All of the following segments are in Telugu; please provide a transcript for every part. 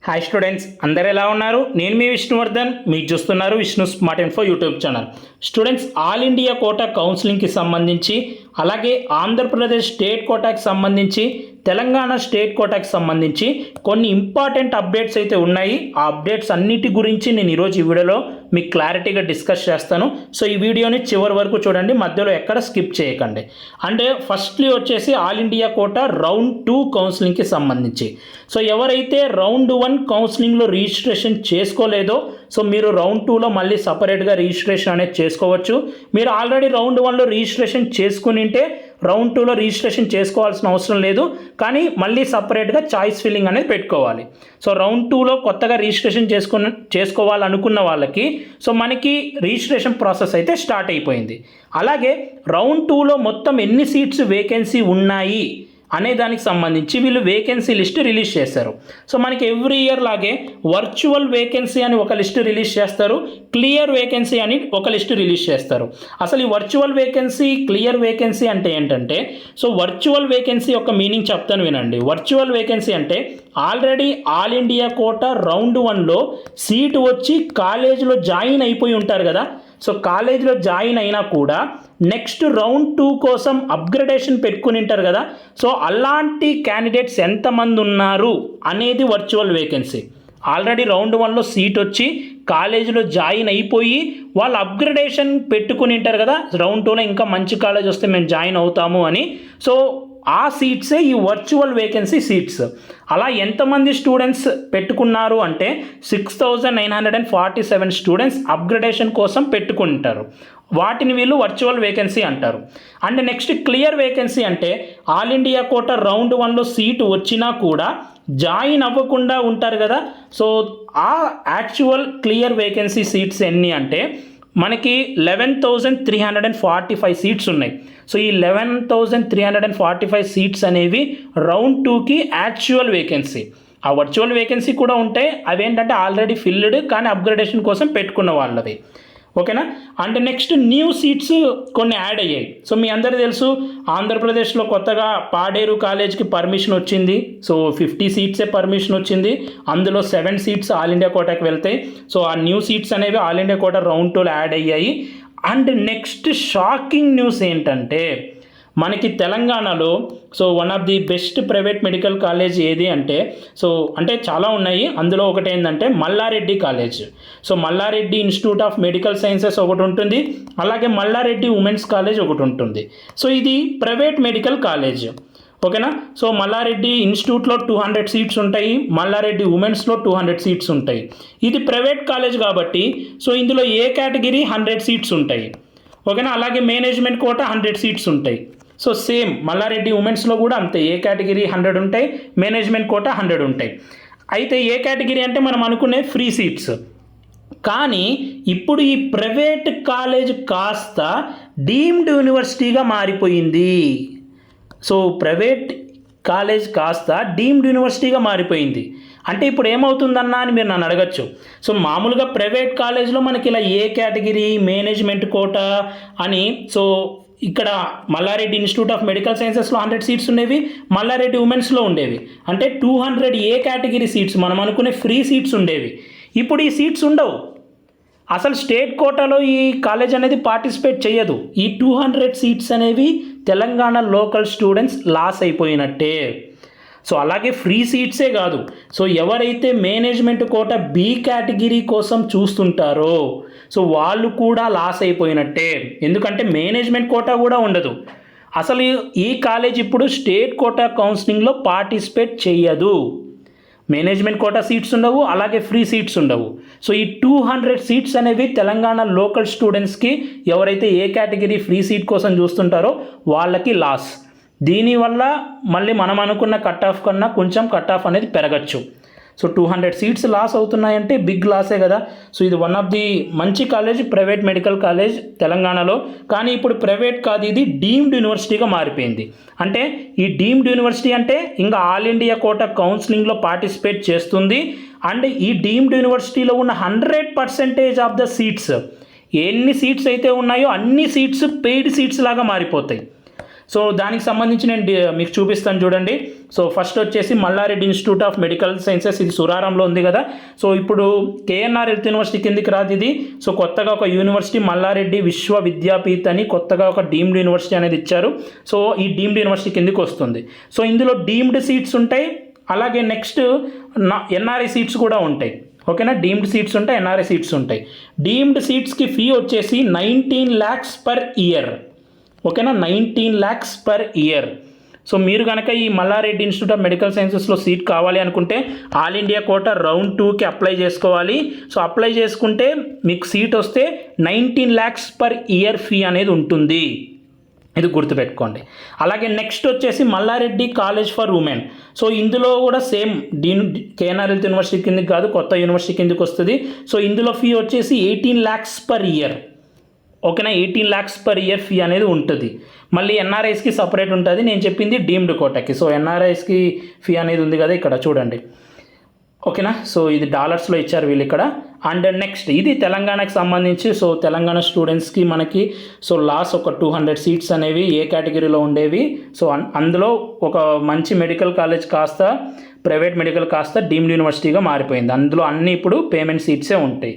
హాయ్ స్టూడెంట్స్, అందరు ఎలా ఉన్నారు? నేను మీ విష్ణువర్ధన్, మీరు చూస్తున్నారు Vishnu smart info YouTube channel. Students, all India quota కౌన్సిలింగ్కి సంబంధించి, అలాగే ఆంధ్రప్రదేశ్ స్టేట్ కోటాకి సంబంధించి, తెలంగాణ స్టేట్ కోటాకి సంబంధించి కొన్ని ఇంపార్టెంట్ అప్డేట్స్ అయితే ఉన్నాయి. ఆ అప్డేట్స్ అన్నిటి గురించి నేను ఈరోజు ఈ వీడియోలో మీకు క్లారిటీగా డిస్కస్ చేస్తాను. సో ఈ వీడియోని చివరి వరకు చూడండి, మధ్యలో ఎక్కడ స్కిప్ చేయకండి. అంటే ఫస్ట్లీ వచ్చేసి ఆల్ ఇండియా కోటా రౌండ్ 2 కౌన్సిలింగ్కి సంబంధించి. సో ఎవరైతే రౌండ్ 1 కౌన్సిలింగ్లో రిజిస్ట్రేషన్ చేసుకోలేదో, సో మీరు రౌండ్ 2లో మళ్ళీ సపరేట్గా రిజిస్ట్రేషన్ అనేది చేసుకోవచ్చు. మీరు ఆల్రెడీ రౌండ్ 1లో రిజిస్ట్రేషన్ చేసుకుని ఉంటే రౌండ్ 2లో రిజిస్ట్రేషన్ చేసుకోవాల్సిన అవసరం లేదు, కానీ మళ్ళీ సపరేట్గా చాయిస్ ఫిల్లింగ్ అనేది పెట్టుకోవాలి. సో రౌండ్ 2లో కొత్తగా రిజిస్ట్రేషన్ చేసుకోవాలనుకున్న వాళ్ళకి సో మనకి రిజిస్ట్రేషన్ ప్రాసెస్ అయితే స్టార్ట్ అయిపోయింది. అలాగే రౌండ్ 2లో మొత్తం ఎన్ని సీట్స్ వేకెన్సీ ఉన్నాయి అనే దానికి సంబంధించి వీళ్ళు వేకెన్సీ లిస్ట్ రిలీజ్ చేస్తారు. సో మనకి ఎవ్రీ ఇయర్ లాగే వర్చువల్ వేకెన్సీ అని ఒక లిస్ట్ రిలీజ్ చేస్తారు, క్లియర్ వేకెన్సీ అని ఒక లిస్ట్ రిలీజ్ చేస్తారు. అసలు ఈ వర్చువల్ వేకెన్సీ, క్లియర్ వేకెన్సీ అంటే ఏంటంటే, సో వర్చువల్ వేకెన్సీ యొక్క మీనింగ్ చెప్తాను వినండి. వర్చువల్ వేకెన్సీ అంటే already all India quota round 1లో సీటు వచ్చి కాలేజీలో జాయిన్ అయిపోయి ఉంటారు కదా. సో కాలేజీలో జాయిన్ అయినా కూడా నెక్స్ట్ రౌండ్ 2 కోసం అప్గ్రేడేషన్ పెట్టుకుని ఉంటారు కదా. సో అలాంటి క్యాండిడేట్స్ ఎంతమంది ఉన్నారు అనేది వర్చువల్ వేకెన్సీ. ఆల్రెడీ రౌండ్ 1లో సీట్ వచ్చి కాలేజీలో జాయిన్ అయిపోయి వాళ్ళు అప్గ్రేడేషన్ పెట్టుకుని ఉంటారు కదా, రౌండ్ 2లో ఇంకా మంచి కాలేజ్ వస్తే మేము జాయిన్ అవుతాము అని. సో ఆ సీట్సే ఈ వర్చువల్ వేకెన్సీ సీట్స్. అలా ఎంతమంది స్టూడెంట్స్ పెట్టుకున్నారు అంటే 6,947 స్టూడెంట్స్ అప్గ్రేడేషన్ కోసం పెట్టుకుంటారు. వాటిని వీళ్ళు వర్చువల్ వేకెన్సీ అంటారు. అండ్ నెక్స్ట్ క్లియర్ వేకెన్సీ అంటే ఆల్ ఇండియా కోటా రౌండ్ 1లో సీటు వచ్చినా కూడా జాయిన్ అవ్వకుండా ఉంటారు కదా. సో ఆ యాక్చువల్ క్లియర్ వేకెన్సీ సీట్స్ ఎన్ని అంటే మనకి 11,345 సీట్స్ ఉన్నాయి. సో ఈ 11,345 సీట్స్ అనేవి రౌండ్ 2కి యాక్చువల్ వేకెన్సీ. ఆ వర్చువల్ వేకెన్సీ కూడా ఉంటాయి, అవేంటంటే ఆల్రెడీ ఫిల్డ్ కానీ అప్గ్రేడేషన్ కోసం పెట్టుకున్న వాళ్ళవి. ఓకేనా. అండ్ నెక్స్ట్ న్యూ సీట్స్ కొన్ని యాడ్ అయ్యాయి. సో మీ అందరికీ తెలుసు, ఆంధ్రప్రదేశ్లో కొత్తగా పాడేరు కాలేజ్కి పర్మిషన్ వచ్చింది. సో 50 సీట్సే పర్మిషన్ వచ్చింది, అందులో 7 సీట్స్ ఆల్ ఇండియా కోటాకి వెళ్తాయి. సో ఆ న్యూ సీట్స్ అనేవి ఆల్ ఇండియా కోటా రౌండ్ 2లో యాడ్ అయ్యాయి. అండ్ నెక్స్ట్ షాకింగ్ న్యూస్ ఏంటంటే మనకి తెలంగాణలో so one of the best private medical college ఏది అంటే, సో అంటే చాలా ఉన్నాయి, అందులో ఒకటి ఏంటంటే Malla Reddy college. So Malla Reddy institute of medical sciences ఒకటి ఉంటుంది, అలాగే మల్లారెడ్డి ఉమెన్స్ కాలేజ్ ఒకటి ఉంటుంది. సో ఇది ప్రైవేట్ మెడికల్ కాలేజ్. ఓకేనా. సో మల్లారెడ్డి ఇన్స్టిట్యూట్లో 200 సీట్స్ ఉంటాయి, మల్లారెడ్డి ఉమెన్స్లో 200 సీట్స్ ఉంటాయి. ఇది ప్రైవేట్ కాలేజ్ కాబట్టి సో ఇందులో ఏ కేటగిరీ 100 సీట్స్ ఉంటాయి. ఓకేనా. అలాగే మేనేజ్మెంట్ కోటా 100 సీట్స్ ఉంటాయి. సో సేమ్ మల్లారెడ్డి ఉమెన్స్లో కూడా అంతే, ఏ కేటగిరీ 100 ఉంటాయి, మేనేజ్మెంట్ కోటా 100 ఉంటాయి. అయితే ఏ కేటగిరీ అంటే మనం అనుకునే ఫ్రీ సీట్స్. కానీ ఇప్పుడు ఈ ప్రైవేట్ కాలేజ్ కాస్త డీమ్డ్ యూనివర్సిటీగా మారిపోయింది. సో ప్రైవేట్ కాలేజ్ కాస్త డీమ్డ్ యూనివర్సిటీగా మారిపోయింది. అంటే ఇప్పుడు ఏమవుతుందన్నా అని మీరు నన్ను అడగచ్చు. సో మామూలుగా ప్రైవేట్ కాలేజ్లో మనకి ఇలా ఏ కేటగిరీ, మేనేజ్మెంట్ కోటా అని, సో ఇక్కడ మల్లారెడ్డి ఇన్స్టిట్యూట్ ఆఫ్ మెడికల్ సైన్సెస్లో 100 సీట్స్ ఉండేవి, మల్లారెడ్డి ఉమెన్స్లో ఉండేవి. అంటే 200 ఏ కేటగిరీ సీట్స్, మనం అనుకునే ఫ్రీ సీట్స్ ఉండేవి. ఇప్పుడు ఈ సీట్స్ ఉండవు. అసలు స్టేట్ కోటాలో ఈ కాలేజ్ అనేది పార్టిసిపేట్ చేయదు. ఈ 200 సీట్స్ అనేవి తెలంగాణ లోకల్ స్టూడెంట్స్ లాస్ అయిపోయినట్టే. సో అలాగే ఫ్రీ సీట్సే కాదు, సో ఎవరైతే మేనేజ్మెంట్ కోటా బి కేటగిరీ కోసం చూస్తుంటారో సో వాళ్ళు కూడా లాస్ అయిపోయినట్టే. ఎందుకంటే మేనేజ్మెంట్ కోటా కూడా ఉండదు. అసలు ఈ కాలేజ్ ఇప్పుడు స్టేట్ కోటా కౌన్సిలింగ్లో పార్టిసిపేట్ చేయదు. మేనేజ్మెంట్ కోటా సీట్స్ ఉండవు, అలాగే ఫ్రీ సీట్స్ ఉండవు. సో ఈ 200 సీట్స్ అనేవి తెలంగాణ లోకల్ స్టూడెంట్స్కి, ఎవరైతే ఏ కేటగిరీ ఫ్రీ సీట్ కోసం చూస్తుంటారో వాళ్ళకి లాస్. దీనివల్ల మళ్ళీ మనం అనుకున్న కట్ ఆఫ్ కన్నా కొంచెం కట్ ఆఫ్ అనేది పెరగచ్చు. సో 200 సీట్స్ లాస్ అవుతున్నాయంటే బిగ్ లాసే కదా. సో ఇది వన్ ఆఫ్ ది మంచి కాలేజ్, ప్రైవేట్ మెడికల్ కాలేజ్ తెలంగాణలో. కానీ ఇప్పుడు ప్రైవేట్ కాదు, ఇది డీమ్డ్ యూనివర్సిటీగా మారిపోయింది. అంటే ఈ డీమ్డ్ యూనివర్సిటీ అంటే ఇంకా ఆల్ ఇండియా కోటా కౌన్సిలింగ్లో పార్టిసిపేట్ చేస్తుంది. అండ్ ఈ డీమ్డ్ యూనివర్సిటీలో ఉన్న 100% ఆఫ్ ద సీట్స్, ఎన్ని సీట్స్ అయితే ఉన్నాయో అన్ని సీట్స్ పెయిడ్ సీట్స్ లాగా మారిపోతాయి. సో దానికి సంబంధించి నేను మీకు చూపిస్తాను చూడండి. సో ఫస్ట్ వచ్చేసి Malla Reddy institute of medical sciences, ఇది సురారంలో ఉంది కదా. సో ఇప్పుడు కేఎన్ఆర్ హెల్త్ యూనివర్సిటీ కిందికి రాదు ఇది. సో కొత్తగా ఒక యూనివర్సిటీ మల్లారెడ్డి విశ్వవిద్యాపీఠ్ అని కొత్తగా ఒక డీమ్డ్ యూనివర్సిటీ అనేది ఇచ్చారు. సో ఈ డీమ్డ్ యూనివర్సిటీ కిందికి వస్తుంది. సో ఇందులో డీమ్డ్ సీట్స్ ఉంటాయి, అలాగే నెక్స్ట్ ఎన్ఆర్ఐ సీట్స్ కూడా ఉంటాయి. ఓకేనా, డీమ్డ్ సీట్స్ ఉంటాయి, ఎన్ఆర్ఐ సీట్స్ ఉంటాయి. డీమ్డ్ సీట్స్కి ఫీ వచ్చేసి 19 lakhs per year. ఓకేనా, 19 lakhs per year. సో మీరు కనుక ఈ మల్లారెడ్డి ఇన్స్టిట్యూట్ ఆఫ్ మెడికల్ సైన్సెస్లో సీట్ కావాలి అనుకుంటే ఆల్ ఇండియా కోటా రౌండ్ 2కి అప్లై చేసుకోవాలి. సో అప్లై చేసుకుంటే మీకు సీట్ వస్తే 19 lakhs per year ఫీ అనేది ఉంటుంది. ఇది గుర్తుపెట్టుకోండి. అలాగే నెక్స్ట్ వచ్చేసి Malla Reddy college for women. So ఇందులో కూడా సేమ్ కేఎన్ఆర్ హెల్త్ యూనివర్సిటీ కిందకి కాదు, కొత్త యూనివర్సిటీ కిందకి వస్తుంది. సో ఇందులో ఫీ వచ్చేసి 18 lakhs per year. ఓకేనా, 18 lakhs per year ఫీ అనేది ఉంటుంది. మళ్ళీ ఎన్ఆర్ఐస్కి సపరేట్ ఉంటుంది. నేను చెప్పింది డీమ్డ్ కోటాకి. సో ఎన్ఆర్ఐస్కి ఫీ అనేది ఉంది కదా ఇక్కడ చూడండి. ఓకేనా, సో ఇది డాలర్స్లో ఇచ్చారు వీళ్ళు ఇక్కడ. అండ్ నెక్స్ట్ ఇది తెలంగాణకి సంబంధించి. సో తెలంగాణ స్టూడెంట్స్కి మనకి సో లాస్ట్ ఒక 200 సీట్స్ అనేవి ఏ కేటగిరీలో ఉండేవి. సో అందులో ఒక మంచి మెడికల్ కాలేజ్ కాస్త ప్రైవేట్ మెడికల్ కాస్త డీమ్డ్ యూనివర్సిటీగా మారిపోయింది. అందులో అన్నీ ఇప్పుడు పేమెంట్ సీట్సే ఉంటాయి.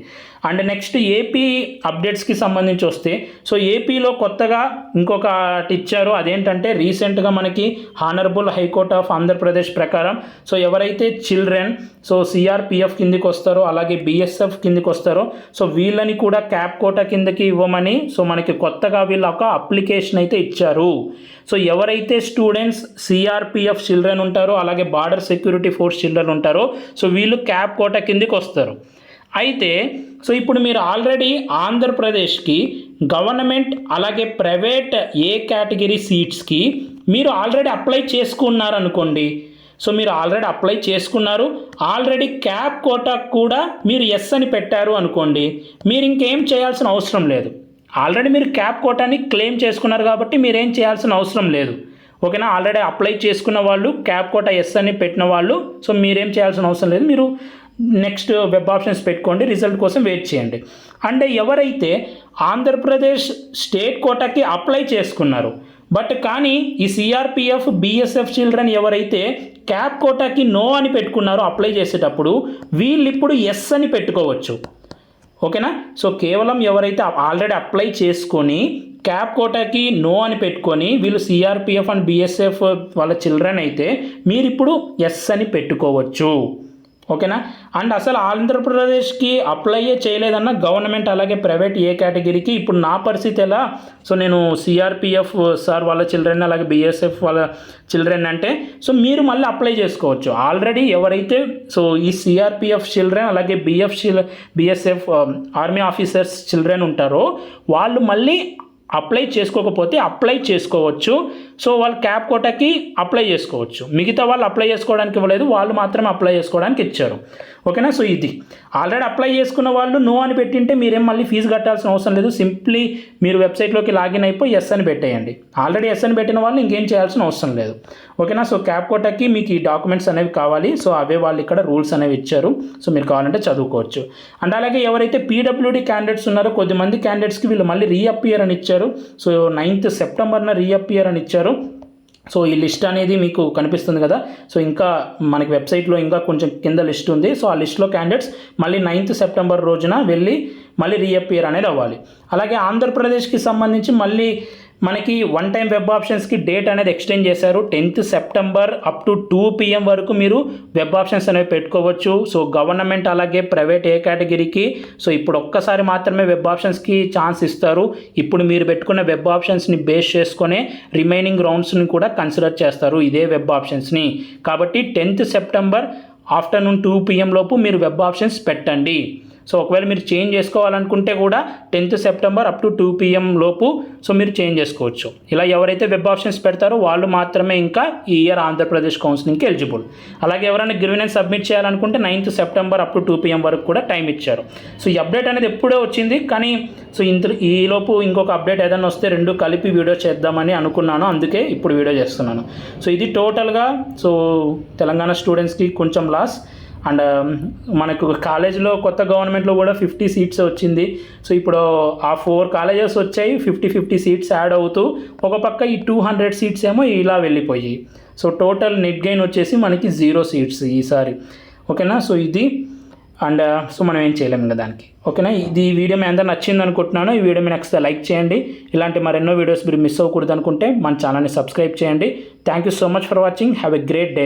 అండ్ నెక్స్ట్ ఏపీ అప్డేట్స్కి సంబంధించి వస్తే, సో ఏపీలో కొత్తగా ఇంకొకటి ఇచ్చారు. అదేంటంటే రీసెంట్గా మనకి హానరబుల్ హైకోర్ట్ ఆఫ్ ఆంధ్రప్రదేశ్ ప్రకారం సో ఎవరైతే చిల్డ్రన్ సో సిఆర్పిఎఫ్ కిందికి వస్తారో అలాగే బిఎస్ఎఫ్ కిందికి వస్తారో సో వీళ్ళని కూడా క్యాప్ కోటా కిందకి ఇవ్వమని సో మనకి కొత్తగా వీళ్ళు ఒక అప్లికేషన్ అయితే ఇచ్చారు. సో ఎవరైతే స్టూడెంట్స్ సిఆర్పిఎఫ్ చిల్డ్రన్ ఉంటారో అలాగే బార్డర్ సెక్యూరిటీ ఫోర్స్ చిల్డ్రన్ ఉంటారో సో వీళ్ళు క్యాప్ కోటా కిందకి వస్తారు. అయితే సో ఇప్పుడు మీరు ఆల్రెడీ ఆంధ్రప్రదేశ్కి గవర్నమెంట్ అలాగే ప్రైవేట్ ఏ కేటగిరీ సీట్స్కి మీరు ఆల్రెడీ అప్లై చేసుకున్నారనుకోండి. సో మీరు ఆల్రెడీ అప్లై చేసుకున్నారు, ఆల్రెడీ క్యాప్ కోటా కూడా మీరు ఎస్ అని పెట్టారు అనుకోండి, మీరు ఇంకేం చేయాల్సిన అవసరం లేదు. ఆల్రెడీ మీరు క్యాప్ కోటాని క్లెయిమ్ చేసుకున్నారు కాబట్టి మీరేం చేయాల్సిన అవసరం లేదు. ఓకేనా, ఆల్రెడీ అప్లై చేసుకున్న వాళ్ళు క్యాప్ కోటా ఎస్ అని పెట్టిన వాళ్ళు సో మీరేం చేయాల్సిన అవసరం లేదు. మీరు నెక్స్ట్ వెబ్ ఆప్షన్స్ పెట్టుకోండి, రిజల్ట్ కోసం వెయిట్ చేయండి. అంటే ఎవరైతే ఆంధ్రప్రదేశ్ స్టేట్ కోటాకి అప్లై చేసుకున్నారు బట్ కానీ ఈ సిఆర్పిఎఫ్ బిఎస్ఎఫ్ చిల్డ్రన్ ఎవరైతే క్యాప్ కోటాకి నో అని పెట్టుకున్నారో అప్లై చేసేటప్పుడు వీళ్ళు ఇప్పుడు ఎస్ అని పెట్టుకోవచ్చు. ఓకేనా, సో కేవలం ఎవరైతే ఆల్రెడీ అప్లై చేసుకొని క్యాప్ కోటాకి నో అని పెట్టుకొని వీళ్ళు సిఆర్పిఎఫ్ అండ్ బిఎస్ఎఫ్ వాళ్ళ చిల్డ్రన్ అయితే మీరు ఇప్పుడు ఎస్ అని పెట్టుకోవచ్చు. ఓకేనా, అండ్ అసలు ఆంధ్రప్రదేశ్కి అప్లైయే చేయలేదన్న గవర్నమెంట్ అలాగే ప్రైవేట్ ఏ కేటగిరీకి ఇప్పుడు నా పరిస్థితి ఎలా. సో నేను సిఆర్పిఎఫ్ సార్ వాళ్ళ చిల్డ్రన్ అలాగే బిఎస్ఎఫ్ వాళ్ళ చిల్డ్రన్ అంటే సో మీరు మళ్ళీ అప్లై చేసుకోవచ్చు. ఆల్రెడీ ఎవరైతే సో ఈ సిఆర్పిఎఫ్ చిల్డ్రన్ అలాగే బిఎస్ఎఫ్ ఆర్మీ ఆఫీసర్స్ చిల్డ్రన్ ఉంటారో వాళ్ళు మళ్ళీ అప్లై చేసుకోకపోతే అప్లై చేసుకోవచ్చు. సో వాళ్ళు క్యాప్ కోటాకి అప్లై చేసుకోవచ్చు. మిగతా వాళ్ళు అప్లై చేసుకోవడానికి ఇవ్వలేదు, వాళ్ళు మాత్రమే అప్లై చేసుకోవడానికి ఇచ్చారు. ఓకేనా, సో ఇది ఆల్రెడీ అప్లై చేసుకున్న వాళ్ళు నో అని పెట్టింటే మీరేం మళ్ళీ ఫీజు కట్టాల్సిన అవసరం లేదు. సింప్లీ మీరు వెబ్సైట్లోకి లాగిన్ అయిపోయి ఎస్ అని పెట్టేయండి. ఆల్రెడీ ఎస్ అని పెట్టిన వాళ్ళు ఇంకేం చేయాల్సిన అవసరం లేదు. ఓకేనా, సో క్యాప్ కోటాకి మీకు ఈ డాక్యుమెంట్స్ అనేవి కావాలి. సో అవే వాళ్ళు ఇక్కడ రూల్స్ అనేవి ఇచ్చారు. సో మీరు కావాలంటే చదువుకోవచ్చు. అండ్ అలాగే ఎవరైతే పీడబ్ల్యూడీ క్యాండిడేట్స్ ఉన్నారో కొద్దిమంది క్యాండిడేట్స్కి వీళ్ళు మళ్ళీ రీఅపియర్ అని ఇచ్చారు. సో 9th September రీఅపియర్ అని ఇచ్చారు. సో ఈ లిస్ట్ అనేది మీకు కనిపిస్తుంది కదా. సో ఇంకా మనకి వెబ్సైట్లో ఇంకా కొంచెం కింద లిస్ట్ ఉంది. సో ఆ లిస్ట్లో క్యాండిడేట్స్ మళ్ళీ 9th September రోజున వెళ్ళి మళ్ళీ రీఅపియర్ అనేది అవ్వాలి. అలాగే ఆంధ్రప్రదేశ్కి సంబంధించి మళ్ళీ మనకి వన్ టైం వెబ్ ఆప్షన్స్కి డేట్ అనేది ఎక్స్టెండ్ చేశారు. 10th September up to 2 PM వరకు మీరు వెబ్ ఆప్షన్స్ అనేవి పెట్టుకోవచ్చు. సో గవర్నమెంట్ అలాగే ప్రైవేట్ ఏ కేటగిరీకి సో ఇప్పుడు ఒక్కసారి మాత్రమే వెబ్ ఆప్షన్స్కి ఛాన్స్ ఇస్తారు. ఇప్పుడు మీరు పెట్టుకున్న వెబ్ ఆప్షన్స్ని బేస్ చేసుకునే రిమైనింగ్ రౌండ్స్ని కూడా కన్సిడర్ చేస్తారు ఇదే వెబ్ ఆప్షన్స్ని. కాబట్టి 10th September ఆఫ్టర్నూన్ 2 PM లోపు మీరు వెబ్ ఆప్షన్స్ పెట్టండి. సో ఒకవేళ మీరు చేంజ్ చేసుకోవాలనుకుంటే కూడా 10th September up to 2 PM లోపు సో మీరు చేంజ్ చేసుకోవచ్చు. ఇలా ఎవరైతే వెబ్ ఆప్షన్స్ పెడతారో వాళ్ళు మాత్రమే ఇంకా ఈ ఇయర్ ఆంధ్రప్రదేశ్ కౌన్సిలింగ్కి ఎలిజిబుల్. అలాగే ఎవరైనా గ్రీవెన్స్ సబ్మిట్ చేయాలనుకుంటే 9th September up to 2 PM వరకు కూడా టైం ఇచ్చారు. సో ఈ అప్డేట్ అనేది ఎప్పుడో వచ్చింది, కానీ సో ఈలోపు ఇంకొక అప్డేట్ ఏదైనా వస్తే రెండు కలిపి వీడియో చేద్దామని అనుకున్నాను, అందుకే ఇప్పుడు వీడియో చేస్తున్నాను. సో ఇది టోటల్గా సో తెలంగాణ స్టూడెంట్స్కి కొంచెం లాస్. అండ్ మనకు కాలేజ్లో కొత్త గవర్నమెంట్లో కూడా 50 సీట్స్ వచ్చింది. సో ఇప్పుడు ఆ 4 కాలేజెస్ వచ్చాయి, 50 సీట్స్ యాడ్ అవుతూ ఒక పక్క ఈ 200 సీట్స్ ఏమో ఇలా వెళ్ళిపోయి, సో టోటల్ నెట్ గెయిన్ వచ్చేసి మనకి 0 సీట్స్ ఈసారి. ఓకేనా, సో ఇది అండ్ సో మనం ఏం చేయలేము ఇంకా దానికి. ఓకేనా, ఇది వీడియో మీ అందరూ నచ్చింది అనుకుంటున్నాను. ఈ వీడియో మీ నెక్స్ట్ లైక్ చేయండి. ఇలాంటి మరెన్నో వీడియోస్ మీరు మిస్ అవ్వకూడదు అనుకుంటే మన ఛానల్ని సబ్స్క్రైబ్ చేయండి. Thank you so much for watching. Have a great day.